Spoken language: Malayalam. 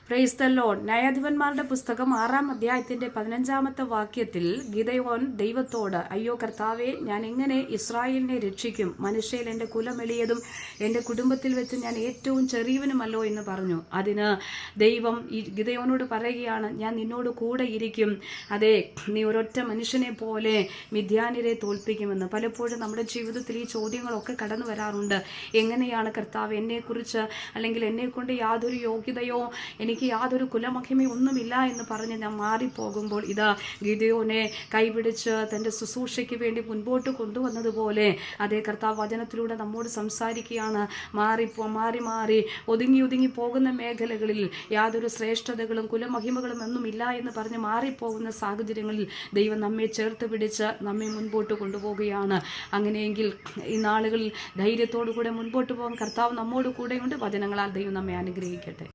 Praise the Lord. ന്യായാധിപന്മാരുടെ പുസ്തകം 6-ാം അധ്യായത്തിന്റെ 15-ാമത്തെ വാക്യത്തിൽ ഗിദെയോൻ ദൈവത്തോട്, അയ്യോ കർത്താവേ, ഞാൻ എങ്ങനെ ഇസ്രായേലിനെ രക്ഷിക്കും? മനുഷ്യയിൽ എൻ്റെ കുലമെളിയതും എൻ്റെ കുടുംബത്തിൽ വെച്ച് ഞാൻ ഏറ്റവും ചെറിയവനുമല്ലോ എന്ന് പറഞ്ഞു. അതിന് ദൈവം ഗിദെയോനോട് പറയുകയാണ്, ഞാൻ നിന്നോട് കൂടെ ഇരിക്കും. അതെ, നീ ഒരൊറ്റ മനുഷ്യനെ പോലെ മിദ്യാന്യരെ തോൽപ്പിക്കുമെന്ന്. പലപ്പോഴും നമ്മുടെ ജീവിതത്തിൽ ഈ ചോദ്യങ്ങളൊക്കെ കടന്നു വരാറുണ്ട്. എങ്ങനെയാണ് കർത്താവ് എന്നെക്കുറിച്ച്, അല്ലെങ്കിൽ എന്നെക്കൊണ്ട് യാതൊരു യോഗ്യതയോ എനിക്ക് യാതൊരു കുലമഹിമയോ ഒന്നുമില്ല എന്ന് പറഞ്ഞ് ഞാൻ മാറിപ്പോകുമ്പോൾ ഇതാ ഗിദെയോനെ കൈപിടിച്ച് തൻ്റെ ശുശ്രൂഷയ്ക്ക് വേണ്ടി മുൻപോട്ട് കൊണ്ടുവന്നതുപോലെ അതേ കർത്താവ് വചനത്തിലൂടെ നമ്മോട് സംസാരിക്കുകയാണ്. മാറി ഒതുങ്ങി പോകുന്ന മേഖലകളിൽ യാതൊരു ശ്രേഷ്ഠതകളും കുലമഹിമകളും ഒന്നുമില്ല എന്ന് പറഞ്ഞ് മാറിപ്പോകുന്ന സാഹചര്യങ്ങളിൽ ദൈവം നമ്മെ ചേർത്ത് പിടിച്ച് നമ്മെ മുൻപോട്ട് കൊണ്ടുപോവുകയാണ്. അങ്ങനെയെങ്കിൽ ഈ നാളുകളിൽ ധൈര്യത്തോടു കൂടെ മുൻപോട്ട് പോകാൻ കർത്താവ് നമ്മോട് കൂടെയുണ്ട്. വചനങ്ങളാൽ ദൈവം നമ്മെ അനുഗ്രഹിക്കട്ടെ.